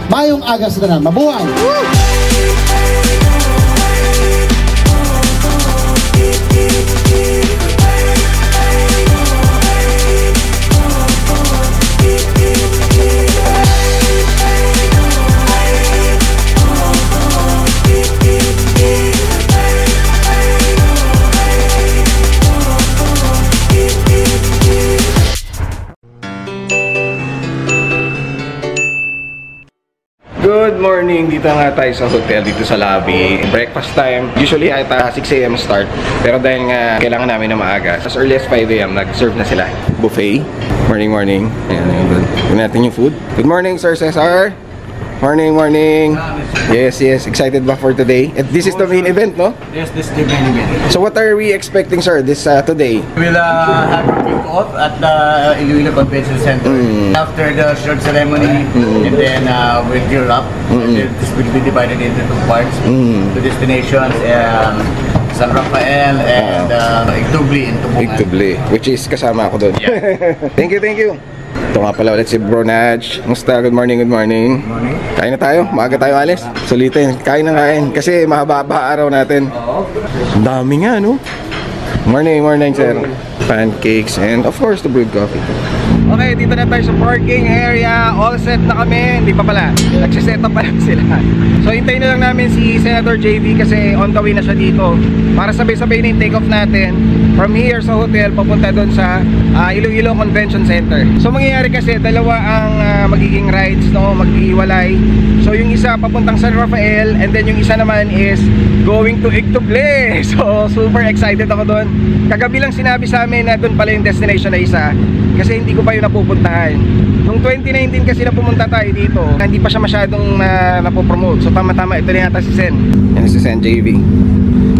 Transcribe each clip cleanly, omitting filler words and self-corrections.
mayong aga sa tanan. Mabuhay! Good morning! Dito nga tayo sa hotel, dito sa lobby. Breakfast time. Usually ay 6 AM start. Pero dahil nga kailangan namin na maaga, as early as 5 AM nag-serve na sila. Buffet. Morning, morning. Ayan, ayan. Tignan natin yung food. Good morning, Sir Cesar! Morning, morning! Yes, yes. Excited ba for today? This is the main event, no? Yes, this is the main event. So what are we expecting, sir, this today? We'll have a kick-off at the Iloilo Convention Center. After the short ceremony, and then we'll gear up. And then this will be divided into 2 parts. The destinations, San Rafael and Igtubli in Tubungan. Igtubli, which is kasama ako doon. Yeah. Thank you, thank you. Ito nga pala ulit si Bro Naj. Musta? Good morning, good morning. Good morning. Kain na tayo? Maaga tayo alis? Sulitin, kain na kain. Kasi mahaba-haba araw natin. Ang dami nga, no? Morning, morning, sir. Pancakes and of course the brewed coffee. Okay, dito na tayo sa parking area. All set na kami. Hindi pa pala. Nagsiset up pa lang sila. So hintayin na lang namin si Senator JV kasi on the way na siya dito. Para sabay-sabay na yung take off natin from here sa hotel papunta doon sa Iloilo Convention Center. So mangyayari kasi dalawa ang magiging rides, no, maghihiwalay. So yung isa papuntang San Rafael and then yung isa naman is going to Igtubli. So super excited ako doon. Kagabi lang sinabi sa amin na doon pala yung destination na isa kasi hindi ko pa yung napupuntahan. Noong 2019 kasi na pumunta tayo dito, hindi pa siya masyadong napopromote. So tama-tama, ito na yata si Sen. Yan si Sen JV.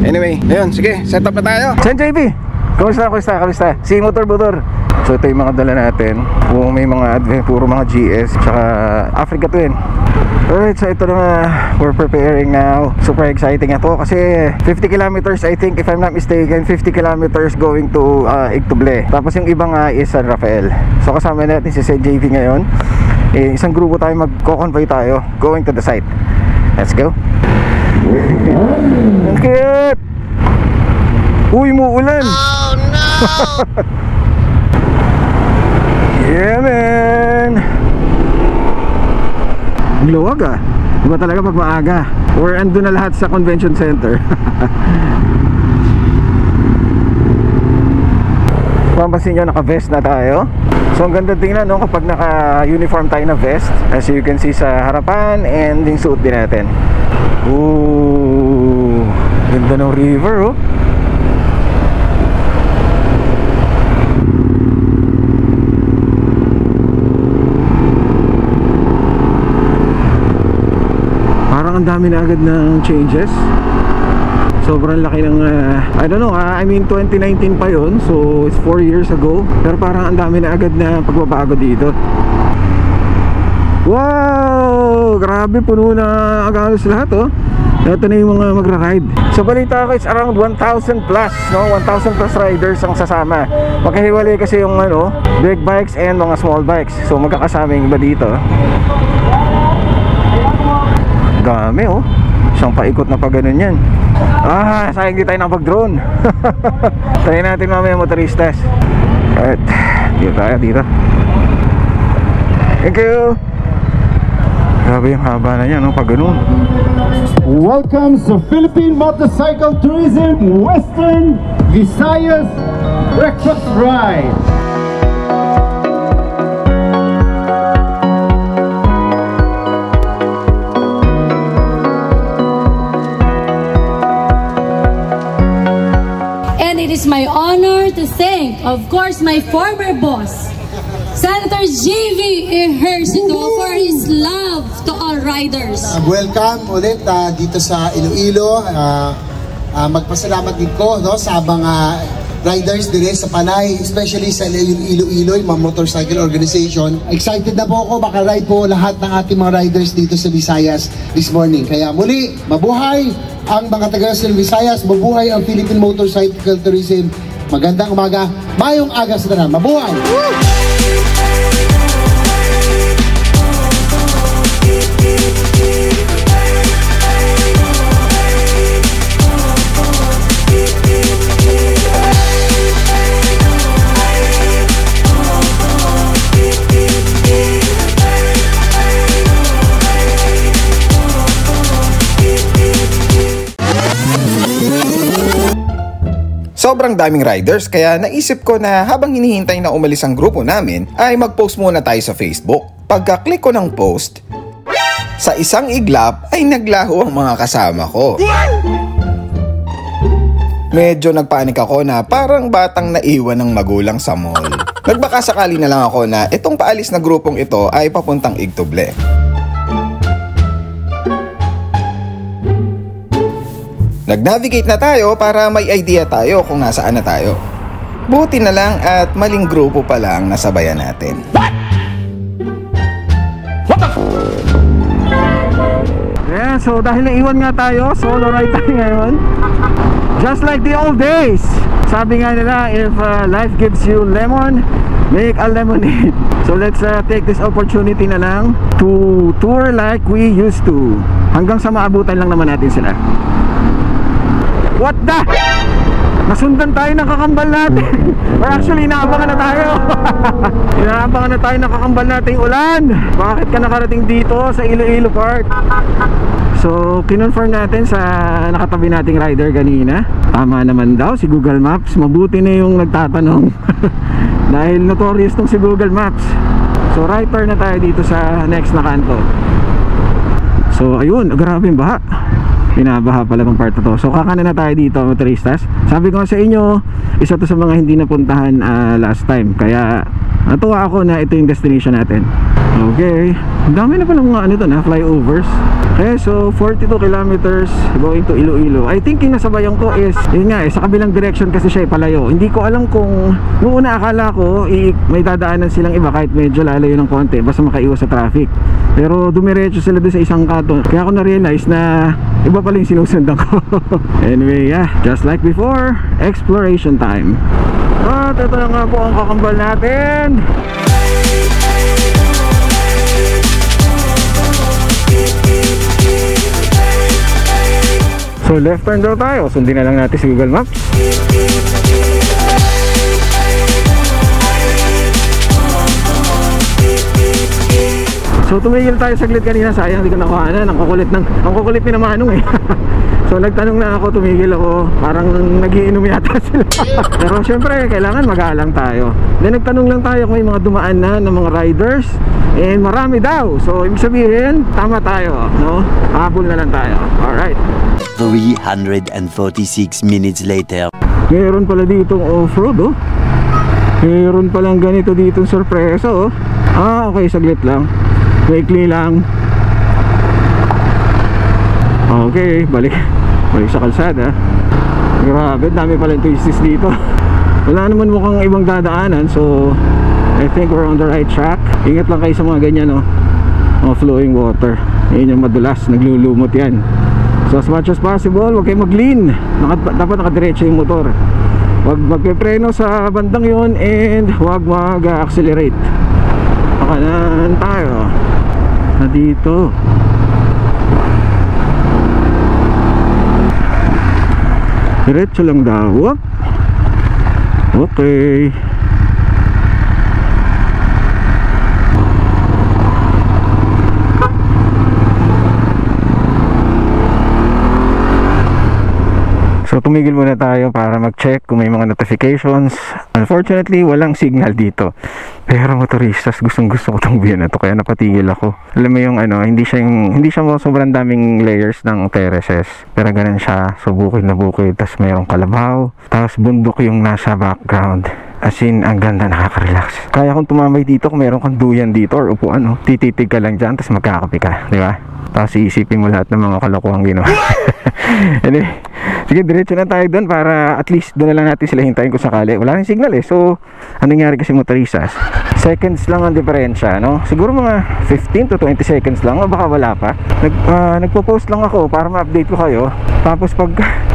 Anyway, ayun, sige, set up na tayo. Sen JV, kamusta? Si motor. So ito yung mga dala natin. Kung may mga puro mga GS, tsaka Africa Twin. Alright, so ito na, we're preparing now. Super exciting ito kasi 50 kilometers, I think, if I'm not mistaken, 50 kilometers going to Igtubli. Tapos yung ibang is San Rafael. So kasama natin si JV ngayon. Isang grupo tayo, magko-convoy tayo going to the site. Let's go. Ang cute! Uy, muulan! Oh no! Yeah, man! Ang luwag ah. Iba talaga pag maaga. Or ando na lahat sa convention center. Pampasin nyo, naka-vest na tayo. So ang ganda tingnan, no, kapag naka-uniform tayo na vest. As you can see sa harapan and yung suot din natin. Ooh, ganda ng river, oh. Ang dami na agad ng changes. Sobrang laki ng I don't know, I mean 2019 pa yun, so it's 4 years ago. Pero parang ang dami na agad na pagbabago dito. Wow! Grabe, puno na agalos lahat, oh. Ito na yung mga magra-ride. So balita ko, it's around 1,000 plus, no? 1,000 plus riders ang sasama. Magkahiwalay kasi yung big bikes and mga small bikes. So magkakasama yung iba dito. Dami, oh. Isang paikot na pa ganun yan. Sayang di tayo nakapag-drone. Try natin mamaya, motoristas. Alright, dito tayo, dito. Thank you. Grabe yung haba na yan, no? Pag ganun. Welcome to Philippine Motorcycle Tourism Western Visayas Breakfast Ride. It is my honor to thank, of course, my former boss, Senator JV Ejercito, for his love to all riders. Welcome ulit dito sa Iloilo. Magpasalamat din ko, no, sa mga riders dire sa Panay, especially sa Iloilo, mga motorcycle organization. Excited na po ako, maka-ride po lahat ng ating mga riders dito sa Visayas this morning. Kaya muli, mabuhay ang mga taga sa Visayas, mabuhay ang Philippine Motorcycle Tourism. Magandang umaga, mayong aga sa tanan. Mabuhay! Woo! sobrang daming riders kaya naisip ko na habang hinihintay na umalis ang grupo namin ay mag-post muna tayo sa Facebook. Pagka-click ko ng post, sa isang iglap ay naglaho ang mga kasama ko. Medyo nagpanik ako na parang batang naiwan ng magulang sa mall. Nagbaka sakali na lang ako na itong paalis na grupong ito ay papuntang Igtuble. Nag-navigate na tayo para may idea tayo kung nasaan na tayo. Buti na lang at maling grupo pala ang nasabayan natin. Yeah, so dahil naiwan nga tayo, solo ride tayo ngayon. Just like the old days. Sabi nga nila, if life gives you lemon, make a lemonade. So let's take this opportunity na lang to tour like we used to. Hanggang sa maabutan lang naman natin sila. What the? Nasundan tayo ng kakambal natin. Or actually, inaabangan na tayo. Inaabangan na tayo ng kakambal nating ulan. Bakit ka nakarating dito sa Iloilo Park? So, kinonfirm natin sa nakatabi nating rider kanina. Tama naman daw si Google Maps. Mabuti na yung nagtatanong. Dahil notorious tong si Google Maps. So, right turn na tayo dito sa next na kanto. So, ayun, grabe yung baha. Pinabaha pala ng part na to. So kakanan na tayo dito, motoristas. Sabi ko sa inyo, isa to sa mga hindi napuntahan last time. Kaya natuwa ako na ito yung destination natin. Okay, dami na pala mga ano to na flyovers. Okay, so 42 kilometers going to Iloilo. I think yung nasabayan ko is yun nga sa kabilang direction kasi siya palayo. Hindi ko alam kung noong una akala ko may dadaanan silang iba kahit medyo lalayo ng konti basta makaiwas sa traffic. Pero dumiretso sila doon sa isang kanto. Kaya ako na-realize na iba pala yung sinusundan ko. Anyway, yeah, just like before, exploration time. At ito na nga po ang kakambal natin. So left turn daw tayo. Sundin na lang natin si Google Maps. So tumigil tayo saglit kanina, sayang hindi ko nakuhanan. Ang kukulit ni Manong eh. So nagtanong na ako, tumigil ako. Parang nagiinom yata sila. Pero syempre kailangan mag-aalang tayo. Then nagtanong lang tayo kung may mga dumaan na ng mga riders. And marami daw. So ibig sabihin, tama tayo, no? Habol na lang tayo. Alright. 346 minutes later. Meron pala ditong off-road, oh. Meron palang ganito ditong sorpresa, oh. Ah, okay, saglit lang. Maikli lang. Okay, balik sa kalsada. Grabe, dami pala yung twists dito. Wala naman mukhang ibang dadaanan. So, I think we're on the right track. Ingat lang kayo sa mga ganyan, no? Mga flowing water. Yan yung madulas, naglulumot yan. So, as much as possible, huwag kayo mag-lean. Dapat nakadiretso yung motor. Huwag magpipreno sa bandang yon and huwag mag-accelerate. Pakanan tayo. Na dito. Diretso lang daw. Whoop. Okay. So tumigil muna tayo para mag-check kung may mga notifications. Unfortunately, walang signal dito. Pero motoristas, gustong-gusto ko tong view na to, kaya napatigil ako. Alam mo yung ano, hindi siya sobrang daming layers ng terraces. Pero ganun siya, so bukid na bukid, tas mayroong kalabaw, tapos bundok yung nasa background. As in, ang ganda, nakaka-relax. Kaya kung tumambay dito, kung meron kang duyan dito or upuan, no, tititig ka lang dyan, tas magkakape ka, di ba? Tapos iisipin mo lahat ng mga kalokohang ginawa. Anyway, sige, diretso na tayo doon para at least doon na lang natin sila hintayin kung sakali. Wala rin signal eh. So, anong nangyari kasi motoristas? Seconds lang ang diferensya, no? Siguro mga 15 to 20 seconds lang, o baka wala pa. Nagpo-post lang ako para ma-update ko kayo. Tapos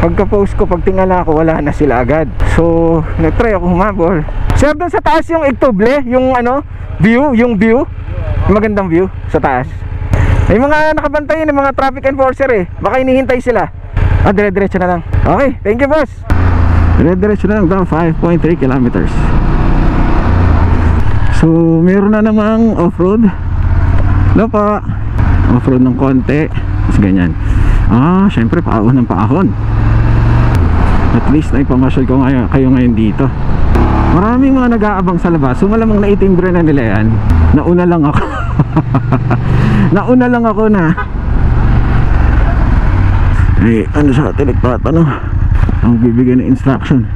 pagka-post ko, pagtingala ko, wala na sila agad. So, nag-try ako humabol. Sir, doon sa taas yung Igtuble, yung ano, view, yung magandang view sa taas. May mga nakabantay yun, mga traffic enforcer eh. Baka hinihintay sila. Dire-diretso na lang. Okay, thank you boss. Dire-diretso na lang daw, 5.3 kilometers. So, meron na namang off-road. Wala pa. Off-road ng konti. Tapos ganyan. Ah, syempre paahon ng paahon. At least naipamasyal ko kayo ngayon dito. Maraming mga nag-aabang sa labas. So malamang naitimbre na nila yan. Nauna lang ako. Nauna lang ako na ano sa tilikpat, ano ang bibigyan ng instruction.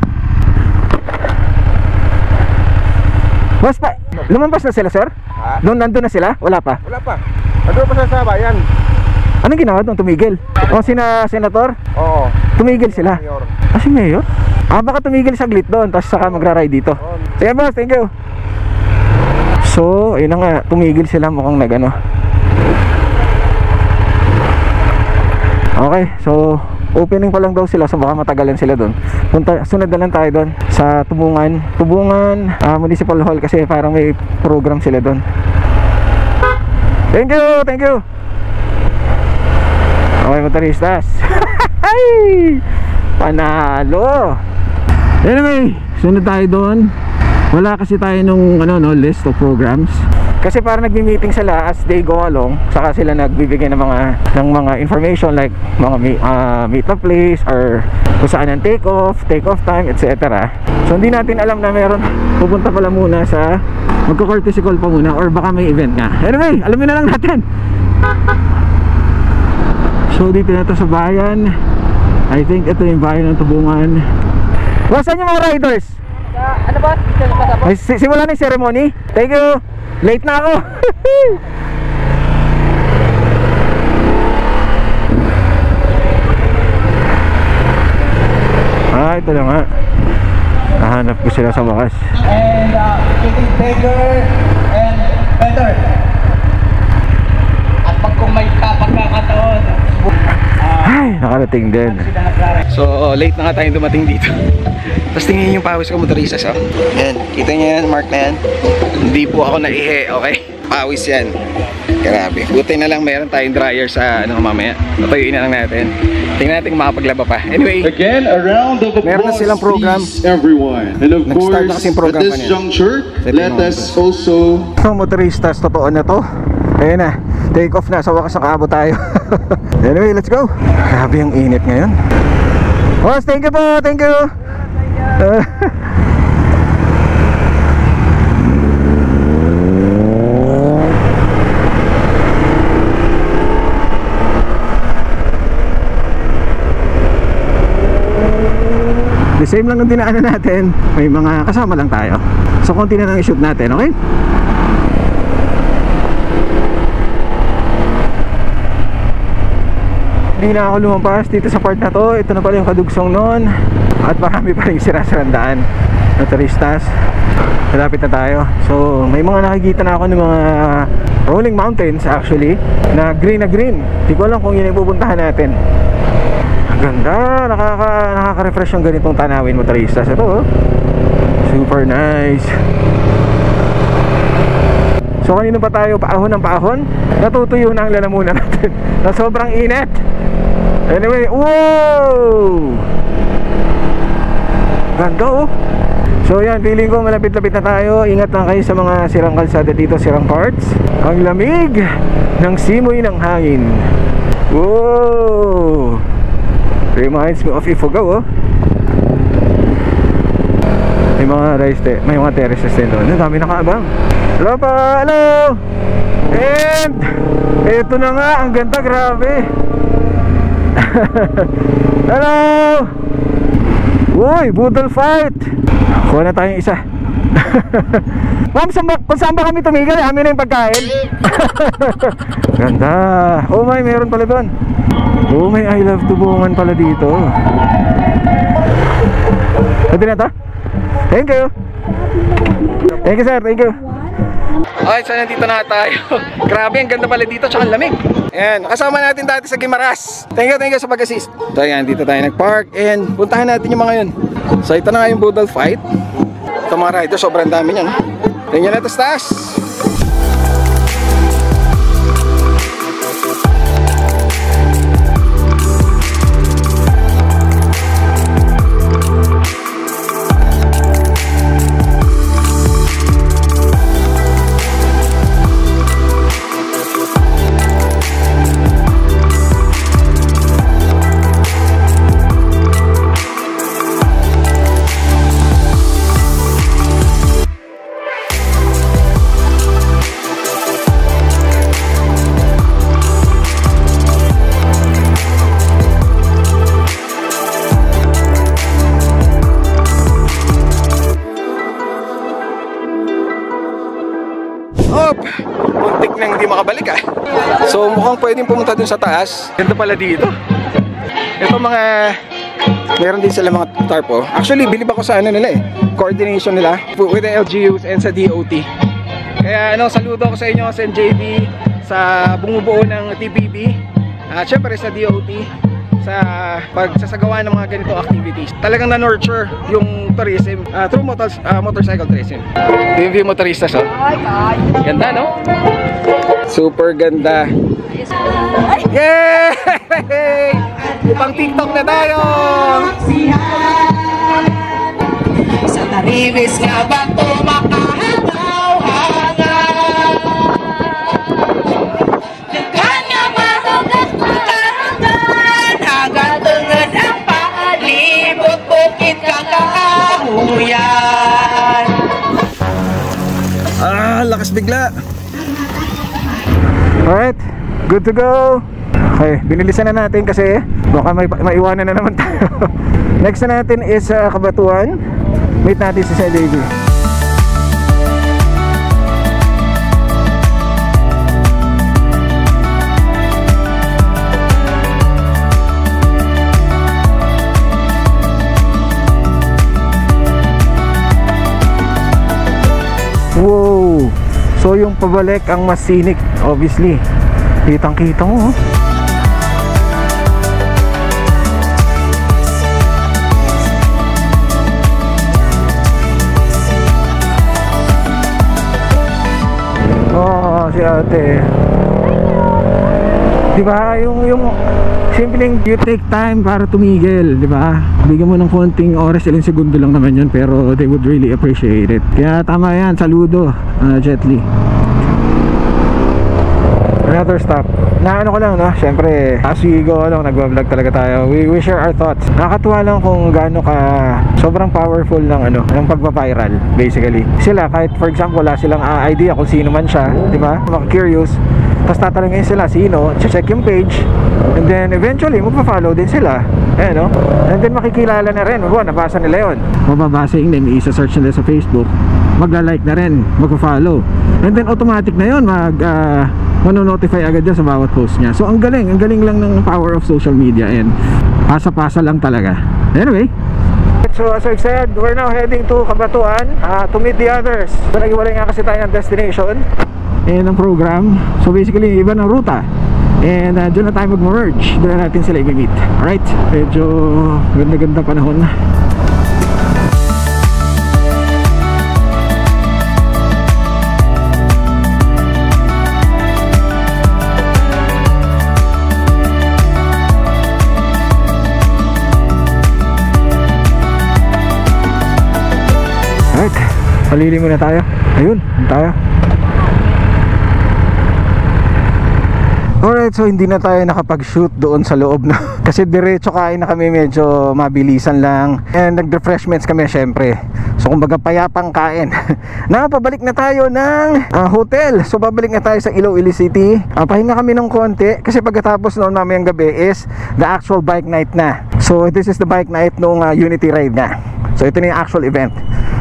Boss pa, lumampas na sila, sir? Ha? Nandun na sila? Wala pa? Wala pa. Nandun pa sa bayan. Anong ginawa doon? Tumigil? O senator? Oo. Tumigil sila? Mayor. Si Mayor? Baka tumigil saglit doon, tapos saka magra-ride dito. Sige boss, thank you. So, ayun na nga, tumigil sila, mukhang nagano. Okay, so opening pa lang daw sila, so baka matagalan sila doon. Sunod na lang tayo doon sa Tubungan Municipal Hall kasi parang may program sila doon. Thank you, thank you. Okay, motoristas. Panalo. Anyway, sunod tayo doon. Wala kasi tayo nung list of programs. Kasi parang nagmi-meeting sila as they go along. Saka sila nagbibigay ng mga information like mga meet up place or kung saan ang take off time, etc. So hindi natin alam na meron. Pupunta pala muna sa magko-courtesy call pa muna or baka may event nga. Anyway, alamin na lang natin. So dito na to sa bayan. I think ito yung bayan ng Tubungan. Saan yung mga riders? Ano ba? Simula na yung ceremony. Thank you. Late na ako. Ito na nga. Nahanap ko sila sa wakas. And getting bigger and better. At pag kung may pagkakataon, ay, nakarating din. So, late na nga tayong dumating dito. Tapos tingin yung pawis ko, motoristas, oh. Yan, kita nyo yan, mark na yan. Hindi po ako naihe, okay? Pawis yan. Grabe. Buti na lang meron tayong dryer sa mamaya. Natayuin na lang natin. Tingnan natin kung makapaglaba pa. Anyway, again, a round of applause, meron na silang program. Everyone. And of course, program at this juncture, let us also... So, motoristas, totoo na to. Ayun na, take off na. Sa wakas nakaabot tayo. Anyway, let's go. Grabe yung init ngayon. Boss, thank you po, thank you. The same lang ang dinaanan natin. May mga kasama lang tayo. So konti na lang i-shoot natin, okay? Hindi na ako lumampas dito sa part na to. Ito na pala yung kadugsong noon. At marami pa rin sirasirandaan na turistas. Malapit na tayo. So may mga nakikita na ako ng mga rolling mountains actually na green na green. Hindi ko alam kung yun yung pupuntahan natin. Ganda, nakaka-refresh yung ganitong tanawin, motoristas. Ito, oh. Super nice. So kanino pa tayo paahon ng paahon? Natutuyo na ang lalamunan natin na sobrang init. Anyway, wow! Ganda, oh. So yan, feeling ko malapit-lapit na tayo. Ingat lang kayo sa mga sirang kalsada dito, sirang carts. Ang lamig ng simoy ng hangin. Wow! Reminds me of Ifugao, oh. May mga rice, may mga terraces din doon. Ang dami nakaabang. Hello pa, hello. And eto na nga, ang ganda, grabe. Hello. Uy, budol fight. Kuha na tayong isa. Ma'am, kung saan ba kami tumigil? Amin na yung pagkain. Ganda. Oh my, meron pala doon. Oh may I love Tubungan pala dito. Pwede na to? Thank you. Thank you sir, thank you. Okay, so nandito na tayo. Grabe, ang ganda pala dito, tsaka lamig. Ayan, nakasama natin dati sa Guimaras. Thank you sa pag-assist. So ayan, dito tayo nag-park and puntahan natin yung mga yun. So ito na nga yung Budol Fight. Ito mga rider, sobrang dami niyan. Tingnan natin sa taas. pabalik ah. So mukhang pwedeng pumunta dun sa taas. Ganda pala dito. Ito mga, meron din sila mga tarpo. Actually, bilib ako sa ano nila eh, coordination nila with the LGUs and sa DOT. Kaya ano, saludo ako sa inyo sa NJB, sa bumubuo ng TPP, at syempre sa DOT, sa pagsasagawa ng mga ganito activities. Talagang na-nurture yung tourism through motorcycle tourism. Yung motoristas, oh. Ganda, no? Super ganda. Yay! Pang TikTok na tayo! Sa taribis nga ba ito makahangaw-hangaw? Daghan nga matugat makarangan, hanggang tungod ang palibot, bukit kang kakahuyan. Lakas bigla. Alright, good to go. Okay, binilisan na natin kasi baka maiwanan na naman tayo. Next na natin is Kabatuan. Meet natin si JV. Wow! So yung pabalik ang mas scenic, obviously. Kitang-kita mo, oh. Oh, si ate. Diba, yung simpleng you take time para tumigil, diba? Bigyan mo ng konting oras, ilang segundo lang naman yun, pero they would really appreciate it. Kaya tama yan, saludo, Jet Li. Another stop. Naano ko lang, no? Siyempre, as we go along, nagbablog talaga tayo. We share our thoughts. Nakakatuwa lang kung gaano ka sobrang powerful ng ano, ng pagpa-viral, basically. Sila, kahit for example, wala silang idea kung sino man siya, di ba? Maka-curious. Tapos tatanungin sila sino, check yung page, and then eventually magpa-follow din sila. Ayan, no? And then makikilala na rin. Nabasa nila yun. Mababasa yung name, isa-search nila sa Facebook, magla-like na rin, magpa-follow. And then automatic na yun, manonotify agad dyan sa bawat post niya. So ang galing lang ng power of social media, and pasa-pasa lang talaga. Anyway, so as I've said, we're now heading to Kabatuan to meet the others. So nag-iwalay nga kasi tayo ng destination and ng program. So basically, iba ng ruta. And dyan na tayo mag-merge. Doon na natin sila i-meet. Alright, medyo ganda-ganda panahon. Alright, palili muna tayo. Ayun, tayo. Alright, so hindi na tayo nakapag-shoot doon sa loob na kasi diretso kain na kami, medyo mabilisan lang. And nag-refreshments kami syempre. So kumbaga payapang kain. Pabalik na tayo ng hotel. So babalik na tayo sa Iloilo City. Pahinga kami ng konti kasi pagkatapos noon mamayang gabi is the actual bike night na. So this is the bike night nung Unity Ride na. So ito na yung actual event.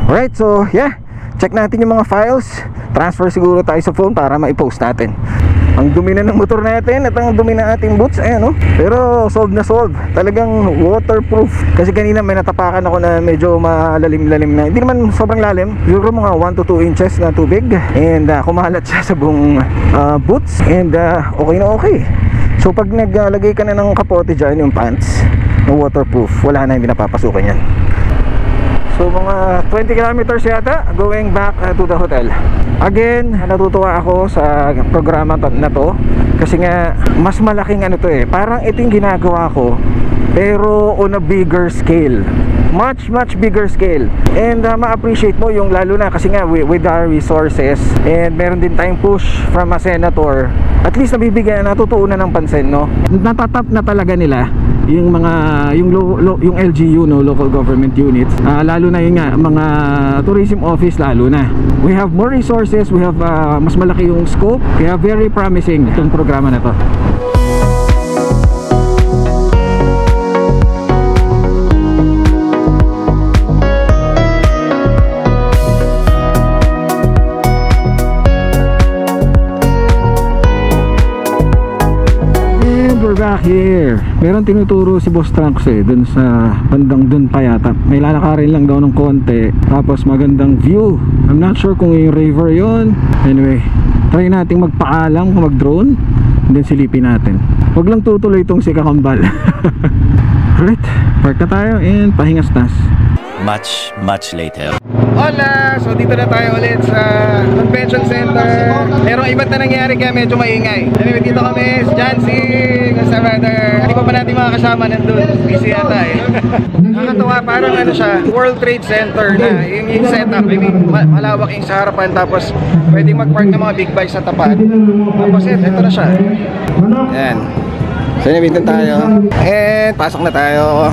Alright, so yeah, check natin yung mga files. Transfer siguro tayo sa phone para ma-post natin. Ang dumi na ng motor natin at ang dumi na ating boots, ayan, no? Pero solve na solve. Talagang waterproof. Kasi kanina may natapakan ako na medyo malalim-lalim na. Hindi naman sobrang lalim, siguro mga 1 to 2 inches na tubig. And kumalat siya sa buong boots. And okay na okay. So pag naglagay ka na ng kapote dyan, yung pants na waterproof, wala na, hindi napapasukan yan. So mga 20 kilometers yata going back to the hotel. Again, natutuwa ako sa programa na to kasi nga mas malaking ano to eh. Parang ito yung ginagawa ko pero on a bigger scale. Much bigger scale. And ma-appreciate mo yung lalo na kasi nga with our resources and meron din tayong push from a senator. At least nabibigyan, natutuunan ng pansin, no? Natatap na talaga nila yung mga yung LGU, no, local government units, lalo na yung mga tourism office, lalo na we have more resources, we have mas malaki yung scope, kaya very promising itong programa na to. we're back here. Meron tinuturo si Boss Trunks dun sa bandang dun pa yata. May lalakarin lang daw ng konti, tapos magandang view. I'm not sure kung yung river yon. Anyway, try nating magpaalam kung mag-drone, then silipin natin. Huwag lang tutuloy itong si Kakambal. Alright, park na tayo and pahingas-tas. Much later. Hola! So dito na tayo ulit sa Convention Center. Merong iba't na nangyari kaya medyo maingay. Anyway, dito kami, Jancy, Kasamader. Hindi pa natin mga kasama nandun. Busy yata eh. Nakakatawa, parang ano siya, World Trade Center na. Yung setup, I mean, malawak yung sa harapan. Tapos pwedeng mag-park ng mga big bikes sa tapat. Tapos ito na siya. Yan. So inabitan tayo. And pasok na tayo.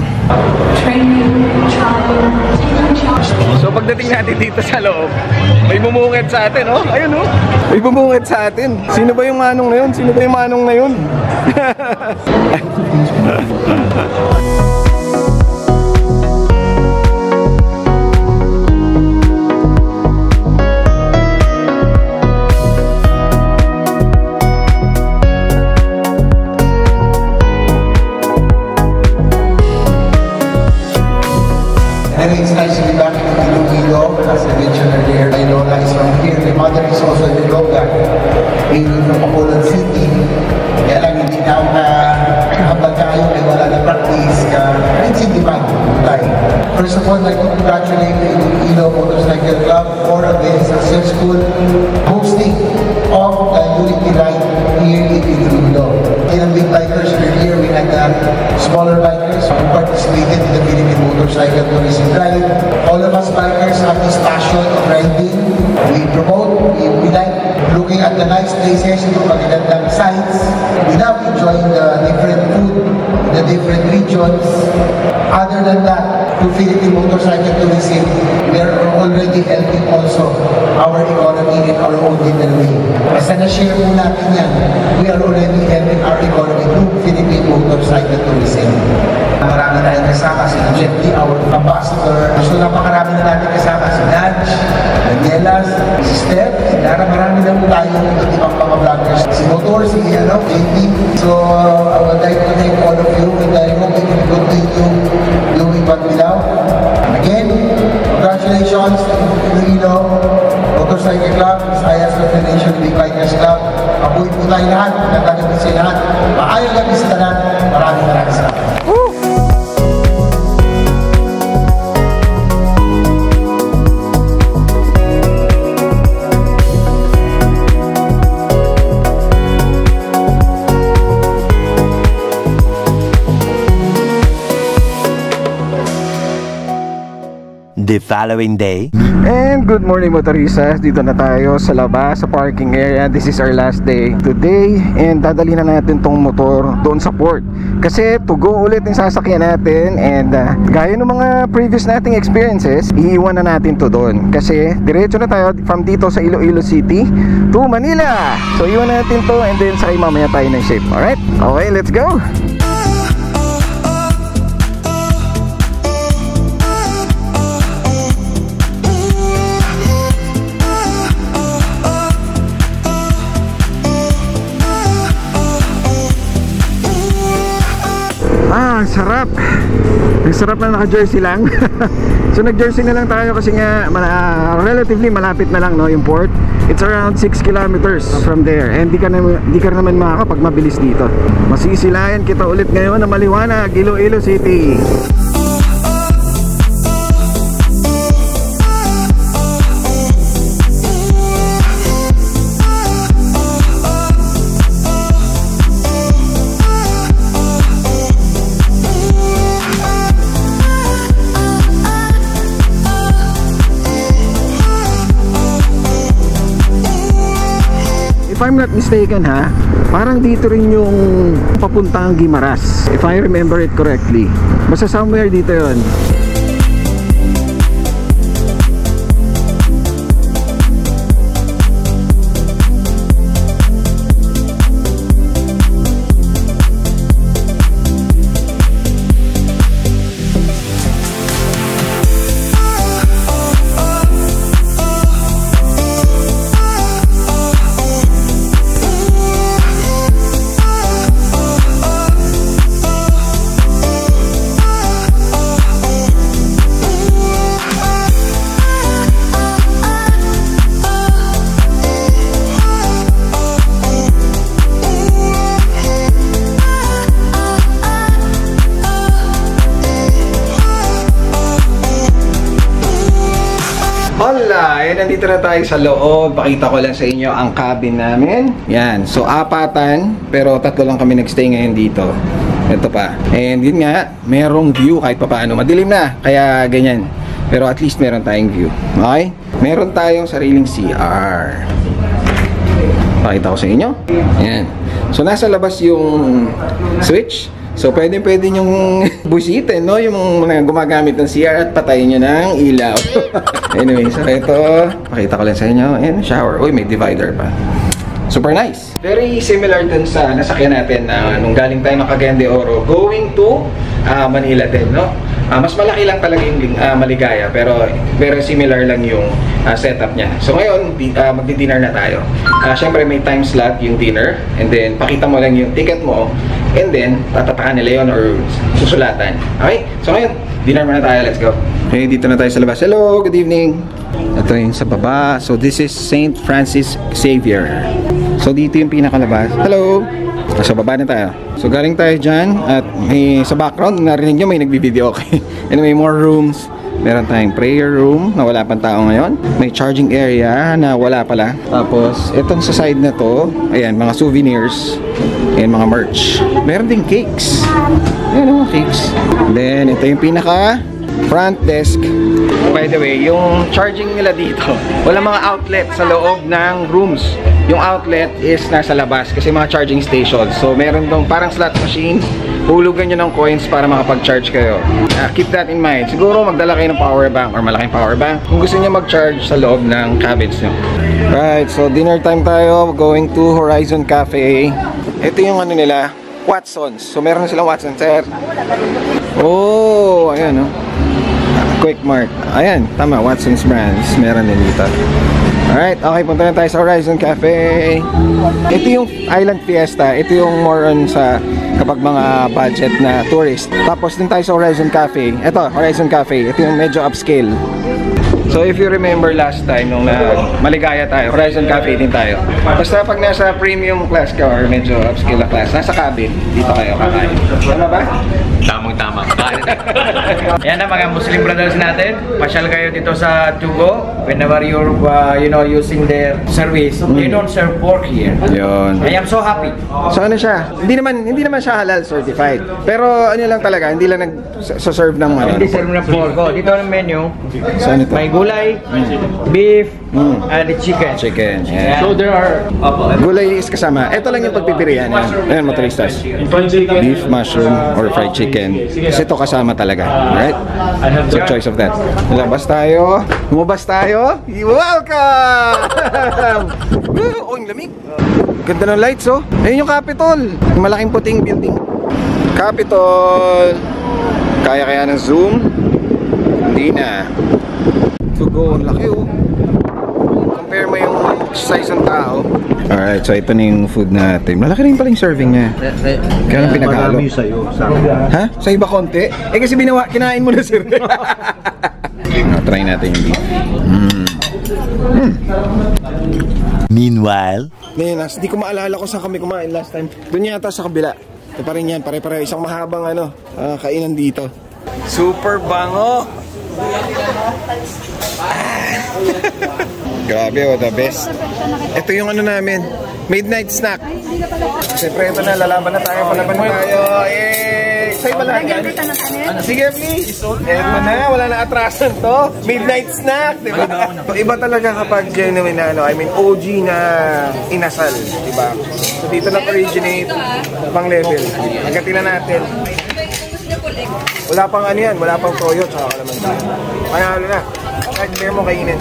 So pagdating natin dito sa loob, may bumungit sa atin, oh. Ayun, oh. May bumungit sa atin. Sino ba yung manong na yun? Sino ba yung manong na yun? It's nice to be back in Iloilo. As I mentioned earlier, my Lola is from here. My mother is also in Iloilo, from Bacolod City. Kaya lang hindi na ako habang tayo ay wala na practice ka. It's in demand tayo. First of all, I'd like to congratulate the Iloilo Motorcycle Club for the successful hosting of the Unity Ride here in Iloilo. In big bikers earlier, we had smaller bikers who participated in the Philippine Motorcycle Tourism Drive. All of us bikers have this passion of riding. We promote, we like looking at the nice places, yung magagandang sites. We love enjoying the different food, the different regions. Other than that, through Philippine Motorcycle Tourism, we are already helping also our economy in our own little way. Basta na-share po natin yan, we are already helping our economy through Philippine Motorcycle Tourism. Marami tayong kasama, si Jetty, our ambassador. So napakarami na natin kasama, si Nudge, Danielas, si Steph, si Lara, marami na po tayo ng ibang mga vloggers. Si Motor, si JP. So I would like to thank all of you and I hope we can continue doing what we love. Again, congratulations to Iloilo Motorcycle Club, Visayas Federation Big Bikers Club. Abuhay po tayo lahat, nagkagabi sa lahat. Maayong gabi sa lahat. Maraming salamat. The following day. And good morning motoristas, dito na tayo sa labas, sa parking area. This is our last day today. And dadalhin na natin tong motor doon sa port. Kasi to go ulit yung sasakyan natin. And gaya ng mga previous nating experiences, iiwan na natin to doon. Kasi diretso na tayo from dito sa Iloilo City to Manila. So iwan natin to and then sakay mamaya tayo ng ship. Alright? Okay, let's go! Ang sarap. Ang sarap na naka-jersey lang. So nag-jersey na lang tayo kasi nga relatively malapit na lang, no, yung port. It's around 6 kilometers from there. And di ka naman makakapag mabilis dito. Masisilayan kita ulit ngayon na maliwanag, Iloilo City. If I'm not mistaken ha, parang dito rin yung papuntang Guimaras, if I remember it correctly. Basta somewhere dito yon. Hola! Nandito na tayo sa loob. Pakita ko lang sa inyo ang cabin namin. Yan. So, apatan. Pero 3 lang kami nagstay ngayon dito. Ito pa. And yun nga, merong view kahit pa paano. Madilim na. Kaya ganyan. Pero at least meron tayong view. Okay? Meron tayong sariling CR. Pakita ko sa inyo. Yan. So, nasa labas yung switch. So, pwede nyong busitin, no? Yung mga gumagamit ng CR at patayin nyo ng ilaw. Anyway, so ito, pakita ko lang sa inyo. Ayan, shower. Uy, may divider pa. Super nice. Very similar dun sa nasakyan natin nung galing tayo ng Cagayan de Oro going to Manila din, no? Mas malaki lang talaga yung Maligaya, pero very similar lang yung setup niya. So ngayon, magdi-dinner na tayo. Siyempre may time slot yung dinner, and then pakita mo lang yung ticket mo, and then tatatakan nila yun or susulatan. Okay? So ngayon, dinner muna tayo. Let's go. Okay, dito na tayo sa labas. Hello, good evening. Ito yung sa baba. So this is St. Francis Xavier. So dito yung pinakalabas. Hello. Sa baba na tayo. So galing tayo dyan at may sa background narinig nyo may nagbibideo. Okay. Anyway, more rooms. Meron tayong prayer room na wala pang tao ngayon. May charging area na wala pala. Tapos itong sa side na to, ayan, mga souvenirs. Ayan, mga merch. Meron ding cakes. Ayan, mga cakes. Then ito yung pinaka front desk. By the way, yung charging nila dito, wala mga outlet sa loob ng rooms. Yung outlet is nasa labas kasi mga charging stations. So meron dong parang slot machine. Hulugan nyo ng coins para makapag-charge kayo. Keep that in mind. Siguro magdala kayo ng power bank or malaking power bank kung gusto nyo mag-charge sa loob ng cabins nyo. Right, so dinner time tayo. Going to Horizon Cafe. Ito yung ano nila, Watsons. So meron silang Watsons, sir. Oh, ayan, no? Quick Mart. Ayan, tama, Watsons Brands. Meron din dito. Alright, okay, punta na tayo sa Horizon Cafe. Ito yung Island Fiesta. Ito yung more on sa kapag mga budget na tourist. Tapos din tayo sa Horizon Cafe. Ito, Horizon Cafe. Ito yung medyo upscale. So if you remember last time nung Maligaya tayo, Horizon Cafe din tayo. Basta pag nasa premium class ka or medyo upscale na class, nasa cabin, dito kayo kakain. Tama ba? Tamang-tama. Yan na mga Muslim brothers natin. Pasyal kayo dito sa Tugo. Whenever you're using their service, they don't serve pork here. Yun. I am so happy. So ano siya? Hindi naman siya halal certified. Pero ano lang talaga, hindi lang nag-serve ng ano. Hindi serve ng pork. Dito ang menu. Saan ito? May gulay, beef, and chicken. Chicken. Yeah. So there are Gulay is kasama. Ito lang yung pagpipilian. Ayan, motoristas. Beef, mushroom, or fried chicken. Kasi ito kasama talaga. Alright? So choice of that. Labas tayo. Lumabas tayo. Welcome! Oh, ang lamig. Ganda ng lights, oh. Ayun yung Capitol. Yung malaking puting building. Capitol. Kaya ng zoom? Hindi na. To go, ang laki, oh. Compare mo yung size ng tao. Alright, so ito na yung food natin. Malaki rin pala yung serving niya. Kaya lang pinaghalo. Ha? Sa iba konti? Eh kasi kinain mo na, sir. Try natin yung beef. Meanwhile, Ngayon, hindi ko maalala kung saan kami kumain last time. Doon yata sa kabila. Ito pa rin yan, pare-pare. Isang mahabang kainan dito. Super bango! Grabe, oh, the best. Ito yung ano namin, midnight snack. Siyempre, ito na, lalaban na tayo. Yay! Sa'yo ba lang yan? Sige, please. Ito na, wala na atrasan to. Midnight snack, di ba? Iba talaga kapag genuine na, I mean, OG na inasal, di ba? So, dito lang originate, pang level. Hanggatin na natin. Wala pang ano yan, wala pang toyo, tsaka naman tayo. Panalo na. Kahit kaya mo kainin.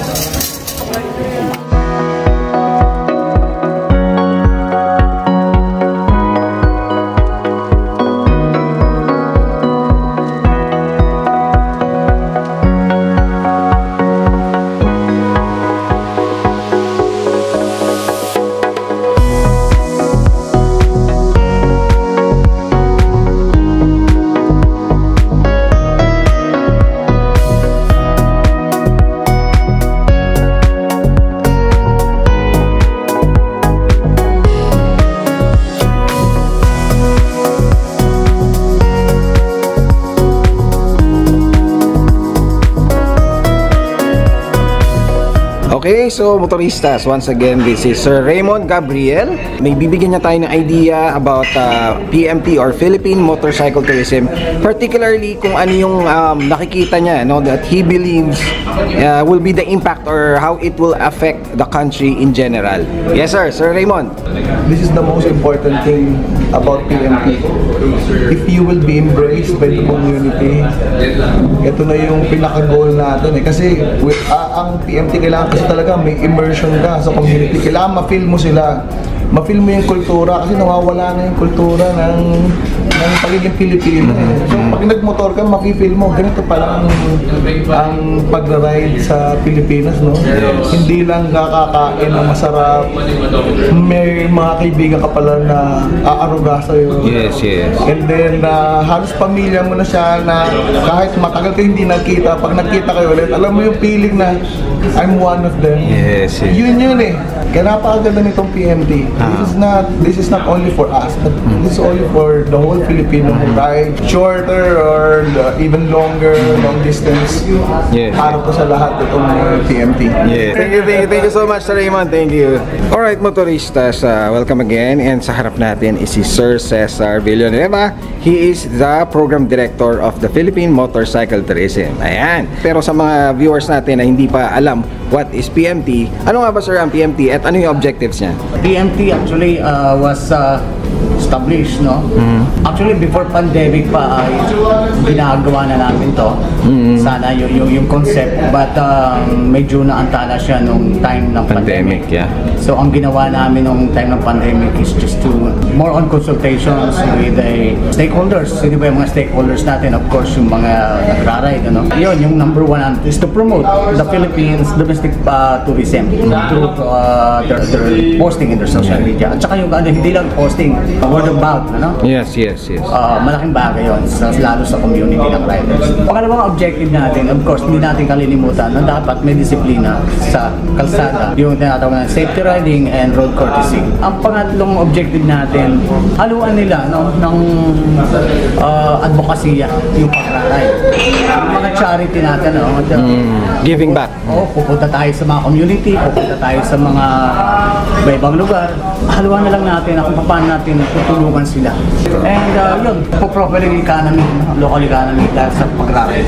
Okay, so motoristas, once again, this is Sir Raymond Gabriel. May bibigyan niya tayo ng idea about PMT or Philippine Motorcycle Tourism, particularly kung ano yung nakikita niya, no, that he believes will be the impact or how it will affect the country in general. Yes sir, Sir Raymond. This is the most important thing about PMT. If you will be embraced by the community, ito na yung pinaka-goal natin eh. Kasi ang PMT kailangan kasi talaga may immersion ka sa community. Kailangan ma-feel mo sila. Ma-feel mo yung kultura kasi nawawala na yung kultura ng pagiging Pilipino. So pag nagmotor ka, ma-feel mo ganito pala ang pag-ride sa Pilipinas, no? Hindi lang kakakain ng masarap. May mga kaibigan ka pala na aaruga sa'yo. Yes. And then halos pamilya mo na siya na kahit matagal ka hindi nakita, pag nakita kayo ulit, alam mo yung feeling na I'm one of them. Yes. Yun eh. Kaya napakaganda nitong PMT. This is not only for us, but this is only for the whole Filipino who ride shorter or even longer, long distance. Yes. Para po sa lahat itong PMT. Yes. Thank you so much, Sir Raymond. Thank you. Alright, motoristas, welcome again. And sa harap natin is si Sir Cesar Villanueva. He is the Program Director of the Philippine Motorcycle Tourism. Ayan. Pero sa mga viewers natin na hindi pa alam what is PMT, ano nga ba sir ang PMT at ano yung objectives niya? PMT actually was established, no? Actually before pandemic pa ginagawa na namin to. Sana yung concept, but medyo naantala siya nung time ng pandemic. Yeah. So ang ginawa namin nung time ng pandemic is just to more on consultations with the stakeholders. Sino ba yung mga stakeholders natin? Of course, yung mga nagra-ride, ano? Yun, yung number one is to promote the Philippines domestic tourism through their posting in their social media. At saka yung hindi lang posting, word of mouth, ano? Yes. Malaking bagay yun, lalo sa community ng riders. Pangalawang objective natin, of course, hindi natin kalilimutan na dapat may disiplina sa kalsada, yung tinatawag na safety riding and road courtesy. Ang pangatlong objective natin, haluan nila, no, ng advokasya, yung pag-ride. Yung mga charity natin, no, giving back. Pupunta tayo sa mga community, pupunta tayo sa mga ibang lugar, haluan na lang natin kung paano natin tutulungan sila. And yun, po-propel yung economy, local economy dahil sa pag-ride.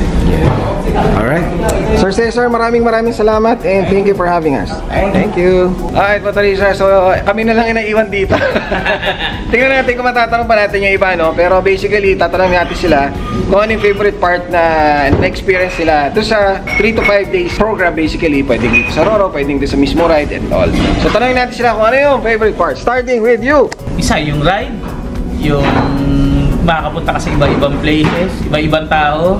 Alright. Sir Cesar, maraming salamat and thank you for having us. Thank you. Alright, motoristas, so kami na lang inaiwan dito. Tingnan natin kung matatanong pa natin yung iba, no? Pero basically, tatanong natin sila kung ano yung favorite part na experience nila doon sa 3 to 5 days program. Basically, pwedeng dito sa Roro, pwedeng dito sa mismo ride and all. So tanongin natin sila kung ano yung favorite part. Starting with you. Isa, yung ride, yung makakapunta ka sa iba-ibang places, iba-ibang tao,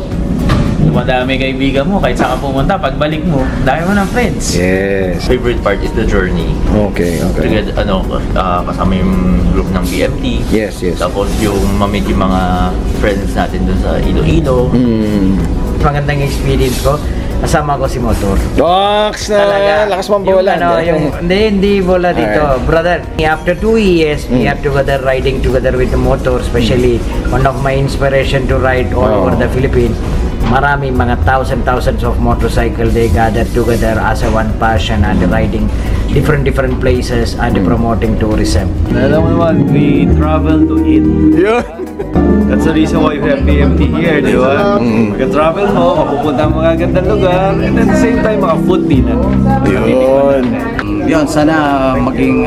madami kaibigan mo, kahit saan ka pumunta, pagbalik mo, dami mo ng friends. Yes. Favorite part is the journey. Okay. Kasama yung group ng BMT. Yes. Tapos yung mamit yung mga friends natin dun sa Iloilo. Magandang experience ko. Kasama ko si Motor. Dox na! Talaga. Lakas mong bola. Hindi bola dito. Alright. Brother, after 2 years, we have together riding together with the Motor, especially one of my inspiration to ride all over the Philippines. Marami mga thousands of motorcycle, they gathered together as a one passion and riding different places and promoting tourism. Alam mo naman, we travel to eat. That's the reason why we have PMT here, di ba? Pagka-travel mo, mapupunta mga gandang lugar, and at the same time, mga food din. Yun, sana maging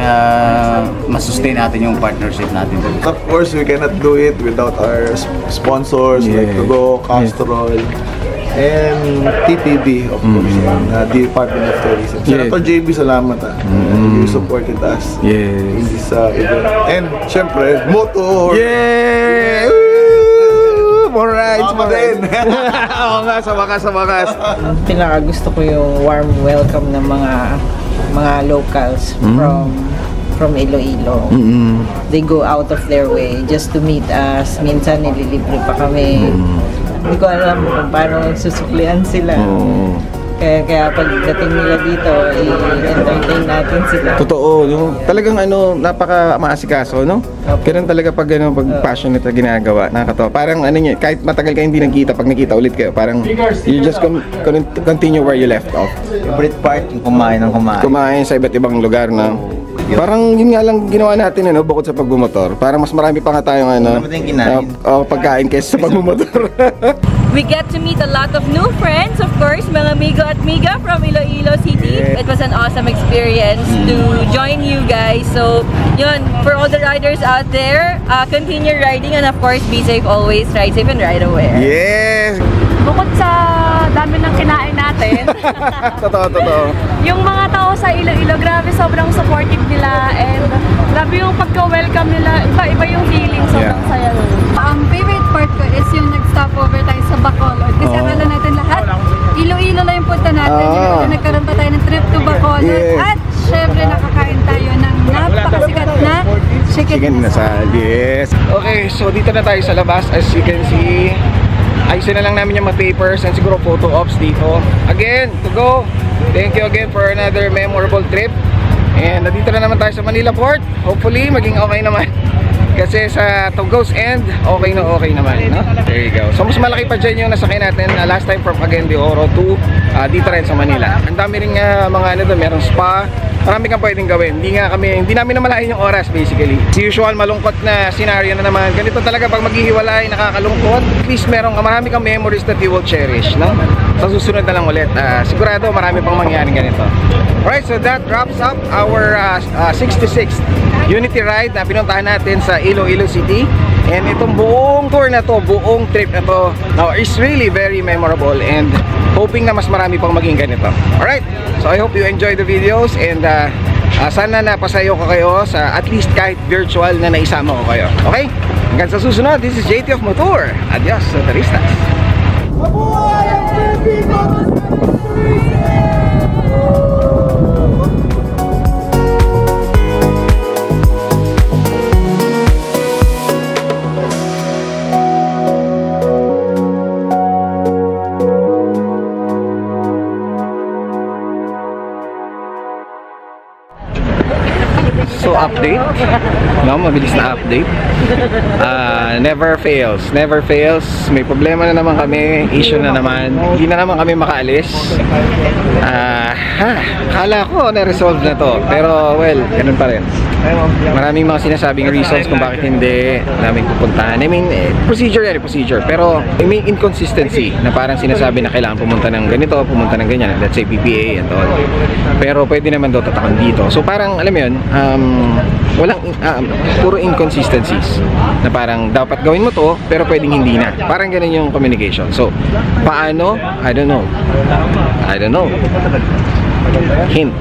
masustain natin yung partnership natin. Of course, we cannot do it without our sponsors like Tugo, Castrol, and TTD, of course, Department of Tourism. Senator JB, salamat you supported us in this event. And syempre, Motor! Yay! More rides pa din! Oo nga, sa wakas. Pinakagusto ko yung warm welcome ng mga locals from Iloilo. They go out of their way just to meet us. Minsan nililibre pa kami. Hindi ko alam kung paano susuklian sila. Kaya pagdating nila dito, i-entertain natin sila. Totoo, yung talagang napaka maasikaso, no? Ganun talaga pag passionate na ginagawa, nakakatawa. Parang niya, kahit matagal kayo hindi nagkita, pag nakita ulit kayo, parang you just continue where you left off. Favorite part, yung kumain ng kumain. Kumain sa iba't ibang lugar na parang yun nga lang ginawa natin bukod sa pagbumotor. Parang mas marami pa nga tayong pagkain kaysa sa pagbumotor. We get to meet a lot of new friends, of course, mga amigo at miga from Iloilo City. It was an awesome experience to join you guys. So, yun, for all the riders out there, continue riding and of course, be safe always, ride safe and ride aware. Yes! Bukod sa dami ng kinain natin, totoo. Yung mga tao sa Iloilo, grabe, sobrang supportive nila and grabe yung pagka-welcome nila, iba yung feeling, sobrang saya. Ang favorite part ko is yung nag-stopover tayo sa Bacolod. Kasi akala natin lahat, Iloilo lang yung punta natin. Nagkaroon pa tayo ng trip to Bacolod. At syempre nakakain tayo ng napakasikat na chicken inasal. Yes. Okay, so dito na tayo sa labas. As you can see, ayusin na lang namin yung mga papers and siguro photo ops dito. Again, to go. Thank you again for another memorable trip. And nandito na naman tayo sa Manila Port. Hopefully, maging okay naman. Kasi sa Tugos End, okay naman, no? There you go. So mas malaki pa dyan yung nasakay natin last time from Cagayan de Oro to dito rin sa Manila. Ang dami rin mga doon, merong spa. Marami kang pwedeng gawin. Hindi namin namalayan yung oras basically. As usual, malungkot na scenario na naman. Ganito talaga pag maghihiwalay, nakakalungkot. At least marami kang memories that you will cherish, no? Sa susunod na lang ulit. Sigurado marami pang mangyaring ganito. Alright, so that wraps up our 66th Unity Ride na pinuntahan natin sa Iloilo City. And itong buong tour na to, buong trip na to, is really very memorable and hoping na mas marami pang maging ganito. Alright, so I hope you enjoy the videos and sana napasayo ko kayo sa at least kahit virtual na naisama ko kayo. Okay? Hanggang sa susunod, this is JT of Motor. Adios, Motoristas! So update, no, mabilis na update. Never fails. May problema na naman kami, issue na naman. Hindi na naman kami makaalis. Kala ko na-resolve na to, pero well, ganun pa rin. Maraming mga sinasabing reasons kung bakit hindi namin pupuntahan. I mean, procedure, pero may inconsistency na parang sinasabi na kailangan pumunta ng ganito, pumunta ng ganyan, let's say PPA and all. Pero pwede naman daw tatakon dito. So parang alam mo yun, walang puro inconsistencies na parang dapat gawin mo to pero pwedeng hindi na. Parang ganun yung communication. So paano? I don't know. Hint.